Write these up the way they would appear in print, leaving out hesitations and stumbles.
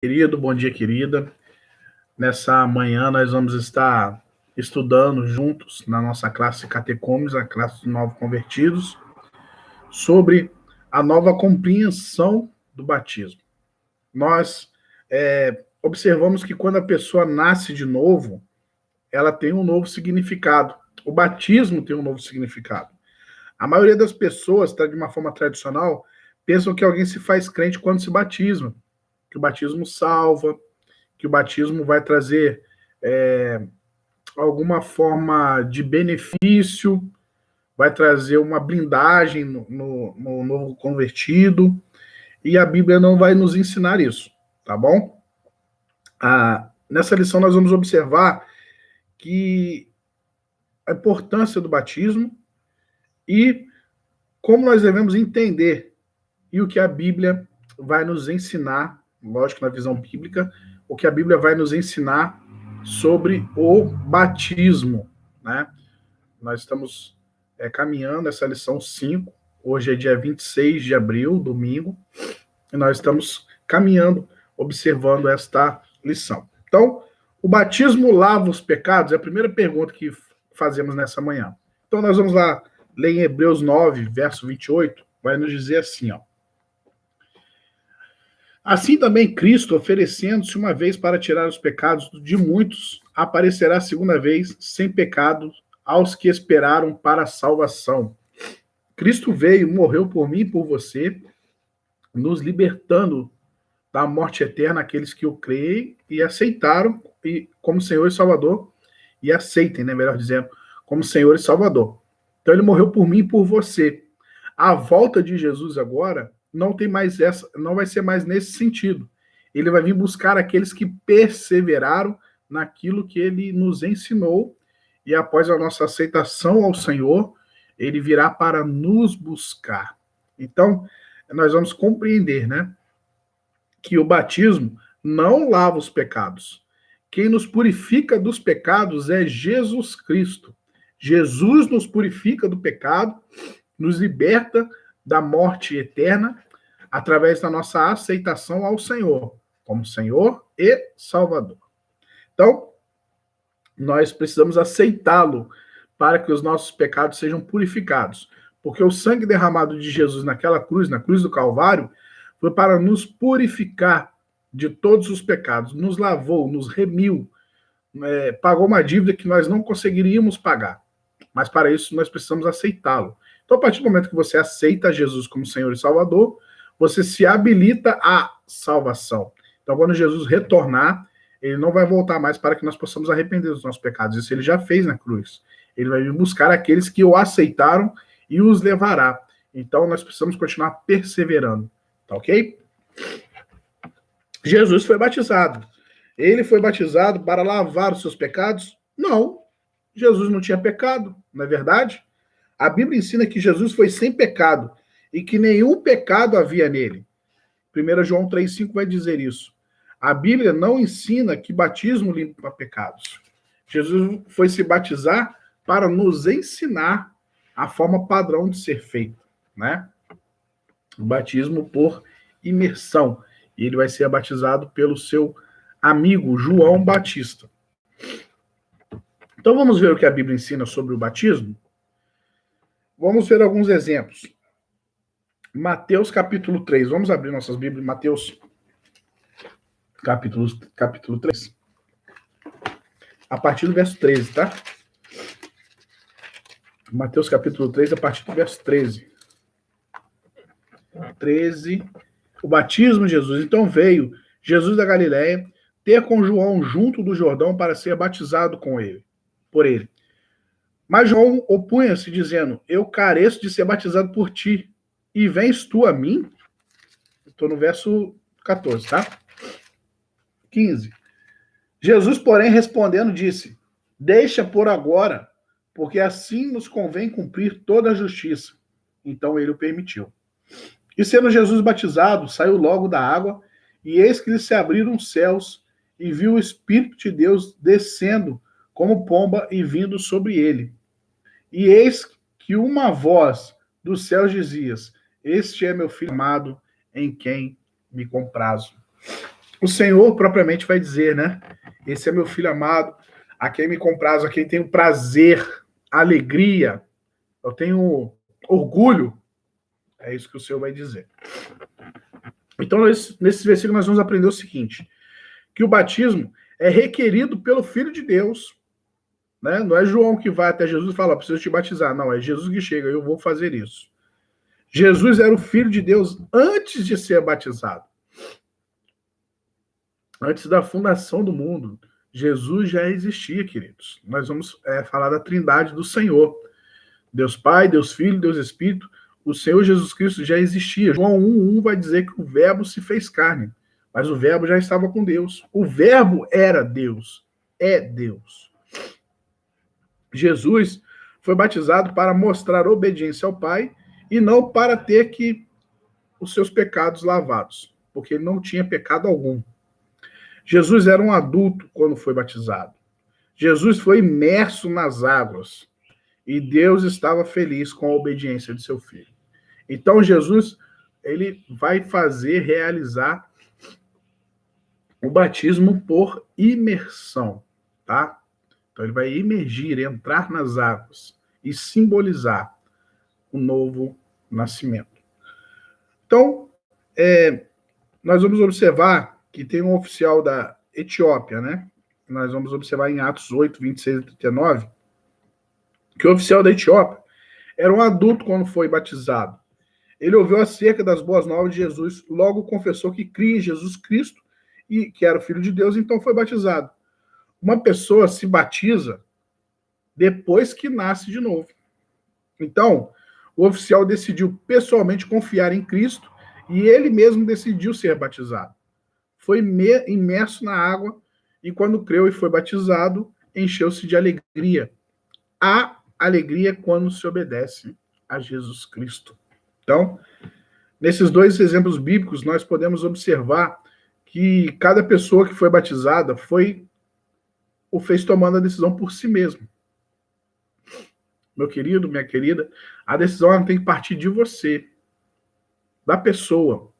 Querido, bom dia, querida. Nessa manhã nós vamos estar estudando juntos na nossa classe Catecomes, a classe dos novos convertidos, sobre a nova compreensão do batismo. Nós observamos que quando a pessoa nasce de novo, ela tem um novo significado. O batismo tem um novo significado. A maioria das pessoas, de uma forma tradicional, pensam que alguém se faz crente quando se batisma, que o batismo salva, que o batismo vai trazer alguma forma de benefício, vai trazer uma blindagem no novo convertido, e a Bíblia não vai nos ensinar isso, tá bom? Nessa lição nós vamos observar que a importância do batismo e como nós devemos entender e o que a Bíblia vai nos ensinar, lógico, na visão bíblica, o que a Bíblia vai nos ensinar sobre o batismo, né? Nós estamos caminhando essa lição 5, hoje é dia 26 de abril, domingo, e nós estamos caminhando, observando esta lição. Então, o batismo lava os pecados? É a primeira pergunta que fazemos nessa manhã. Então, nós vamos lá ler em Hebreus 9, verso 28, vai nos dizer assim, ó. Assim também Cristo, oferecendo-se uma vez para tirar os pecados de muitos, aparecerá segunda vez sem pecado aos que esperaram para a salvação. Cristo veio, morreu por mim e por você, nos libertando da morte eterna aqueles que o creem e aceitaram como Senhor e Salvador, e aceitem, né, melhor dizendo, como Senhor e Salvador. Então ele morreu por mim e por você. A volta de Jesus agora não tem mais essa, não vai ser mais nesse sentido. Ele vai vir buscar aqueles que perseveraram naquilo que ele nos ensinou, e após a nossa aceitação ao Senhor, ele virá para nos buscar. Então, nós vamos compreender, né, que o batismo não lava os pecados. Quem nos purifica dos pecados é Jesus Cristo. Jesus nos purifica do pecado, nos liberta da morte eterna através da nossa aceitação ao Senhor, como Senhor e Salvador. Então, nós precisamos aceitá-lo para que os nossos pecados sejam purificados. Porque o sangue derramado de Jesus naquela cruz, na cruz do Calvário, foi para nos purificar de todos os pecados, nos lavou, nos remiu, pagou uma dívida que nós não conseguiríamos pagar. Mas para isso nós precisamos aceitá-lo. Então, a partir do momento que você aceita Jesus como Senhor e Salvador, você se habilita à salvação. Então, quando Jesus retornar, ele não vai voltar mais para que nós possamos arrepender dos nossos pecados. Isso ele já fez na cruz. Ele vai vir buscar aqueles que o aceitaram e os levará. Então, nós precisamos continuar perseverando. Tá ok? Jesus foi batizado. Ele foi batizado para lavar os seus pecados? Não. Jesus não tinha pecado, não é verdade? A Bíblia ensina que Jesus foi sem pecado e que nenhum pecado havia nele. 1 João 3,5 vai dizer isso. A Bíblia não ensina que batismo limpa pecados. Jesus foi se batizar para nos ensinar a forma padrão de ser feito, né? O batismo por imersão. E ele vai ser batizado pelo seu amigo João Batista. Então vamos ver o que a Bíblia ensina sobre o batismo? Vamos ver alguns exemplos. Mateus capítulo 3. Vamos abrir nossas Bíblias. Mateus capítulo 3. A partir do verso 13, tá? Mateus capítulo 3, a partir do verso 13. 13. O batismo de Jesus. Então veio Jesus da Galiléia ter com João junto do Jordão para ser batizado por ele. Mas João opunha-se, dizendo: eu careço de ser batizado por ti, e vens tu a mim? Estou no verso 14, tá? 15. Jesus, porém, respondendo, disse: deixa por agora, porque assim nos convém cumprir toda a justiça. Então ele o permitiu. E sendo Jesus batizado, saiu logo da água, e eis que lhe se abriram os céus, e viu o Espírito de Deus descendo como pomba e vindo sobre ele. E eis que uma voz dos céus dizia: este é meu filho amado, em quem me comprazo. o Senhor propriamente vai dizer, né? Esse é meu filho amado, a quem me comprazo, a quem tenho prazer, alegria, eu tenho orgulho. É isso que o Senhor vai dizer. Então, nesse versículo, nós vamos aprender o seguinte: que o batismo é requerido pelo Filho de Deus. Né? Não é João que vai até Jesus e fala, preciso te batizar. Não, é Jesus que chega, eu vou fazer isso. Jesus era o Filho de Deus antes de ser batizado. Antes da fundação do mundo, Jesus já existia, queridos. Nós vamos falar da trindade do Senhor. Deus Pai, Deus Filho, Deus Espírito. O Senhor Jesus Cristo já existia. João 1:1 vai dizer que o verbo se fez carne, mas o verbo já estava com Deus. O verbo era Deus, é Deus. Jesus foi batizado para mostrar obediência ao Pai e não para ter os seus pecados lavados, porque ele não tinha pecado algum. Jesus era um adulto quando foi batizado. Jesus foi imerso nas águas e Deus estava feliz com a obediência de seu filho. Então Jesus, ele vai realizar o batismo por imersão, tá? Então ele vai imergir, entrar nas águas e simbolizar o novo nascimento. Então, nós vamos observar que tem um oficial da Etiópia, né? Nós vamos observar em Atos 8, 26 e 39, que o oficial da Etiópia era um adulto quando foi batizado. Ele ouviu acerca das boas novas de Jesus, logo confessou que cria em Jesus Cristo e que era o Filho de Deus, então foi batizado. Uma pessoa se batiza depois que nasce de novo. Então, o oficial decidiu pessoalmente confiar em Cristo e ele mesmo decidiu ser batizado. Foi imerso na água e quando creu e foi batizado, encheu-se de alegria. Há alegria quando se obedece a Jesus Cristo. Então, nesses dois exemplos bíblicos, nós podemos observar que cada pessoa que foi batizada o fez tomando a decisão por si mesmo. Meu querido, minha querida, a decisão tem que partir de você, da pessoa.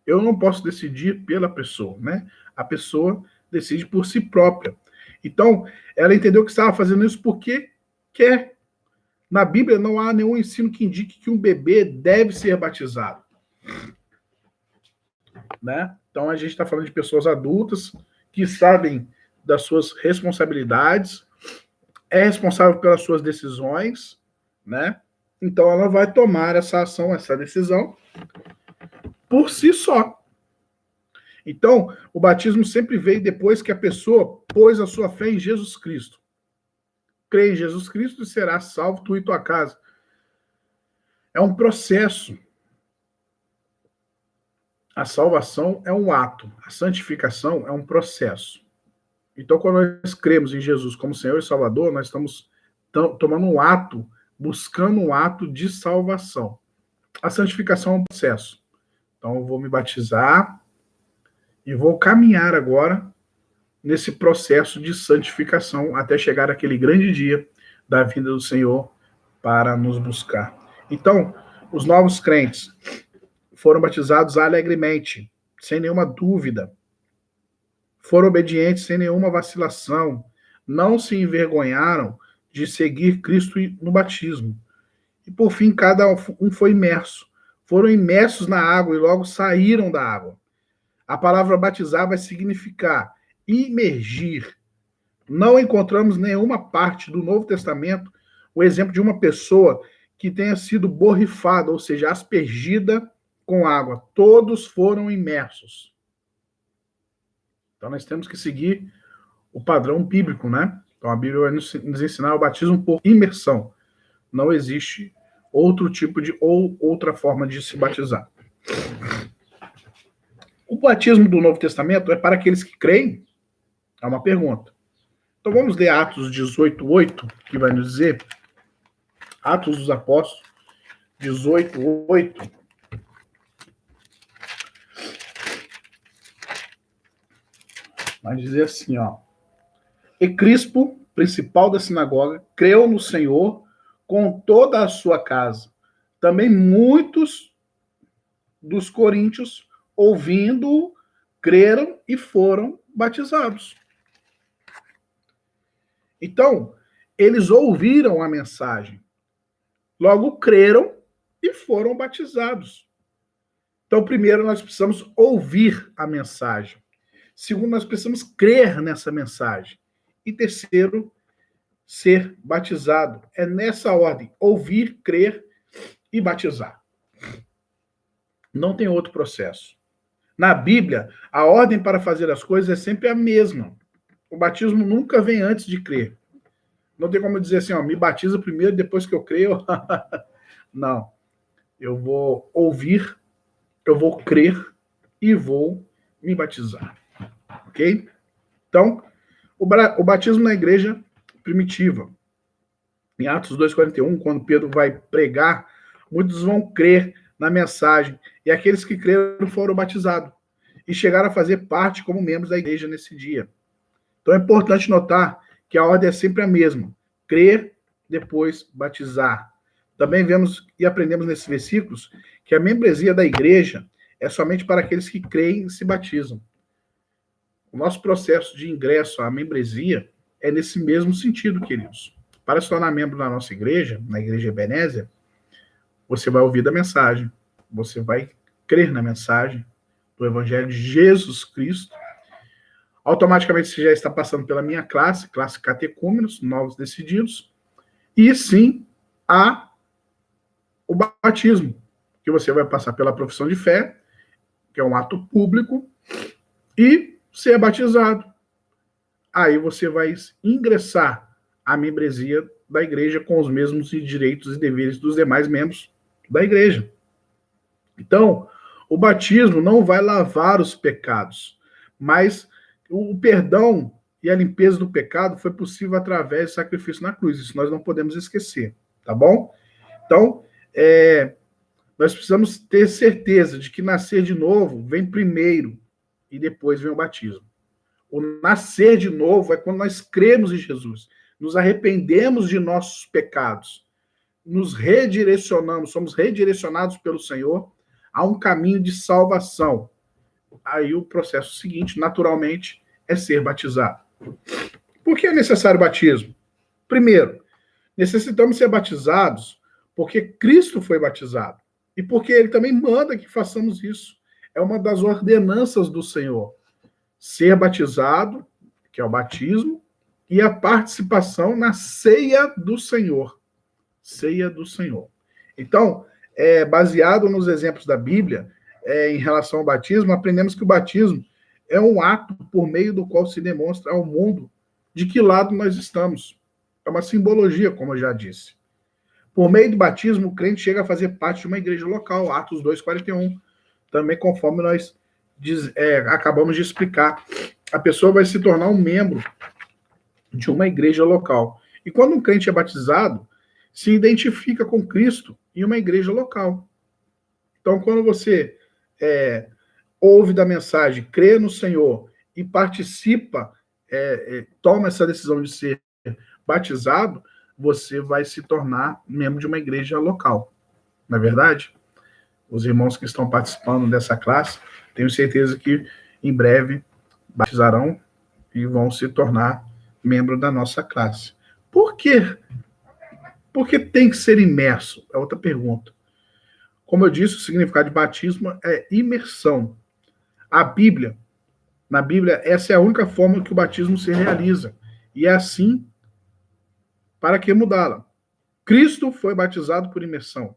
Eu não posso decidir pela pessoa, né? A pessoa decide por si própria. Então, ela entendeu que estava fazendo isso porque quer. Na Bíblia não há nenhum ensino que indique que um bebê deve ser batizado. Né? Então, a gente está falando de pessoas adultas que sabem das suas responsabilidades, é responsável pelas suas decisões, né? Então ela vai tomar essa ação, essa decisão, por si só. Então, o batismo sempre veio depois que a pessoa pôs a sua fé em Jesus Cristo. Crê em Jesus Cristo e será salvo tu e tua casa. É um processo. A salvação é um ato, a santificação é um processo. Então, quando nós cremos em Jesus como Senhor e Salvador, nós estamos tomando um ato, buscando um ato de salvação. A santificação é um processo. Então, eu vou me batizar e vou caminhar agora nesse processo de santificação até chegar aquele grande dia da vinda do Senhor para nos buscar. Então, os novos crentes foram batizados alegremente, sem nenhuma dúvida. Foram obedientes sem nenhuma vacilação, não se envergonharam de seguir Cristo no batismo. E por fim, cada um foi imerso. Foram imersos na água e logo saíram da água. A palavra batizar vai significar imergir. Não encontramos nenhuma parte do Novo Testamento o exemplo de uma pessoa que tenha sido borrifada, ou seja, aspergida com água. Todos foram imersos. Então, nós temos que seguir o padrão bíblico, né? Então, a Bíblia vai nos ensinar o batismo por imersão. Não existe outro tipo ou outra forma de se batizar. O batismo do Novo Testamento é para aqueles que creem? É uma pergunta. Então, vamos ler Atos 18:8, que vai nos dizer, Atos dos Apóstolos, 18:8. Vai dizer assim, ó. E Crispo, principal da sinagoga, creu no Senhor com toda a sua casa. Também muitos dos coríntios, ouvindo, creram e foram batizados. Então, eles ouviram a mensagem, logo creram e foram batizados. Então, primeiro, nós precisamos ouvir a mensagem. Segundo, nós precisamos crer nessa mensagem. E terceiro, ser batizado. É nessa ordem: ouvir, crer e batizar. Não tem outro processo. Na Bíblia, a ordem para fazer as coisas é sempre a mesma. O batismo nunca vem antes de crer. Não tem como dizer assim, ó, me batiza primeiro, depois que eu creio. Não. Eu vou ouvir, eu vou crer e vou me batizar. Ok? Então, o batismo na igreja primitiva. Em Atos 2,41, quando Pedro vai pregar, muitos vão crer na mensagem, e aqueles que creram foram batizados, e chegaram a fazer parte como membros da igreja nesse dia. Então é importante notar que a ordem é sempre a mesma: crer, depois batizar. Também vemos e aprendemos nesses versículos que a membresia da igreja é somente para aqueles que creem e se batizam. O nosso processo de ingresso à membresia é nesse mesmo sentido, queridos. Para se tornar membro da nossa igreja, na Igreja Ebenezer, você vai ouvir da mensagem, você vai crer na mensagem do Evangelho de Jesus Cristo. Automaticamente você já está passando pela minha classe catecúmenos, novos decididos, e sim o batismo, que você vai passar pela profissão de fé, que é um ato público, e ser batizado. Aí você vai ingressar à membresia da igreja com os mesmos direitos e deveres dos demais membros da igreja. Então, o batismo não vai lavar os pecados, mas o perdão e a limpeza do pecado foi possível através do sacrifício na cruz. Isso nós não podemos esquecer, tá bom? Então, nós precisamos ter certeza de que nascer de novo vem primeiro e depois vem o batismo. O nascer de novo é quando nós cremos em Jesus, nos arrependemos de nossos pecados, nos redirecionamos, somos redirecionados pelo Senhor a um caminho de salvação. Aí o processo seguinte, naturalmente, é ser batizado. Por que é necessário batismo? Primeiro, necessitamos ser batizados porque Cristo foi batizado e porque ele também manda que façamos isso. É uma das ordenanças do Senhor. Ser batizado, que é o batismo, e a participação na ceia do Senhor. Ceia do Senhor. Então, baseado nos exemplos da Bíblia, em relação ao batismo, aprendemos que o batismo é um ato por meio do qual se demonstra ao mundo de que lado nós estamos. É uma simbologia, como eu já disse. Por meio do batismo, o crente chega a fazer parte de uma igreja local, Atos 2,41. Também conforme nós acabamos de explicar. A pessoa vai se tornar um membro de uma igreja local. E quando um crente é batizado, se identifica com Cristo em uma igreja local. Então, quando você ouve da mensagem, crê no Senhor e participa, toma essa decisão de ser batizado, você vai se tornar membro de uma igreja local. Não é verdade? Os irmãos que estão participando dessa classe, tenho certeza que em breve batizarão e vão se tornar membro da nossa classe. Por quê? Porque tem que ser imerso? É outra pergunta. Como eu disse, o significado de batismo é imersão. Na Bíblia, essa é a única forma que o batismo se realiza. E é assim, para que mudá-la? Cristo foi batizado por imersão.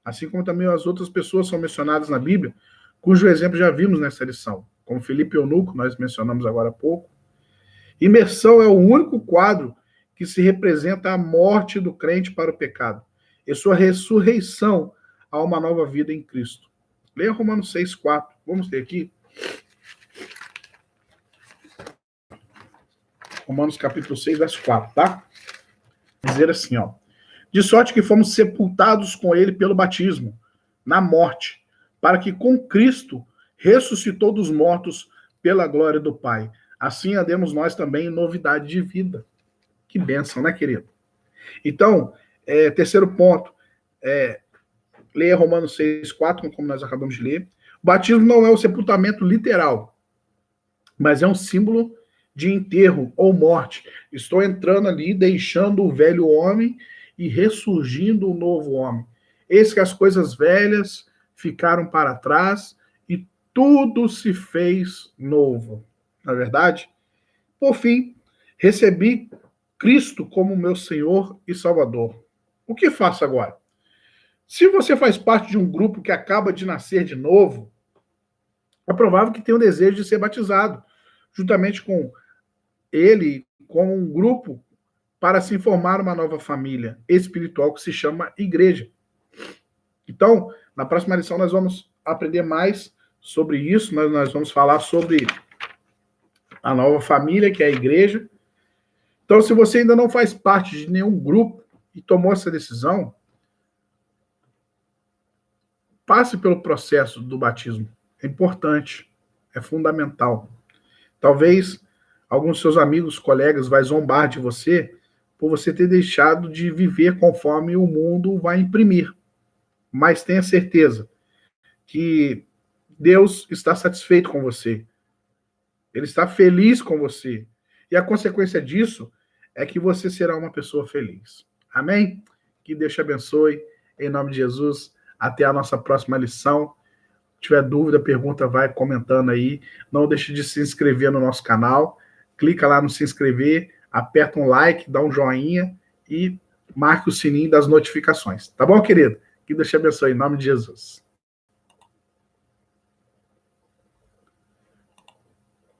Assim como também as outras pessoas são mencionadas na Bíblia, cujo exemplo já vimos nessa lição, como Filipe Eunuco, nós mencionamos agora há pouco. Imersão é o único quadro que se representa a morte do crente para o pecado e sua ressurreição a uma nova vida em Cristo. Leia Romanos 6,4. Vamos ter aqui. Romanos capítulo 6, verso 4, tá? Dizer assim, ó. De sorte que fomos sepultados com ele pelo batismo, na morte, para que com Cristo ressuscitou dos mortos pela glória do Pai. Assim andemos nós também em novidade de vida. Que bênção, né, querido? Então, terceiro ponto, leia Romanos 6,4, como nós acabamos de ler. O batismo não é o sepultamento literal, mas é um símbolo de enterro ou morte. Estou entrando ali, deixando o velho homem e ressurgindo o novo homem. Eis que as coisas velhas ficaram para trás e tudo se fez novo. Na verdade, por fim, recebi Cristo como meu Senhor e Salvador. O que faço agora? Se você faz parte de um grupo que acaba de nascer de novo, é provável que tenha o desejo de ser batizado, juntamente com ele, com um grupo, para se formar uma nova família espiritual que se chama igreja. Então, na próxima lição, nós vamos aprender mais sobre isso, nós vamos falar sobre a nova família, que é a igreja. Então, se você ainda não faz parte de nenhum grupo e tomou essa decisão, passe pelo processo do batismo. É importante, é fundamental. Talvez alguns seus amigos, colegas, vai zombar de você por você ter deixado de viver conforme o mundo vai imprimir. Mas tenha certeza que Deus está satisfeito com você. Ele está feliz com você. E a consequência disso é que você será uma pessoa feliz. Amém? Que Deus te abençoe. Em nome de Jesus. Até a nossa próxima lição. Se tiver dúvida, pergunta, vai comentando aí. Não deixe de se inscrever no nosso canal. Clica lá no se inscrever, aperta um like, dá um joinha e marque o sininho das notificações. Tá bom, querido? Que Deus te abençoe em nome de Jesus.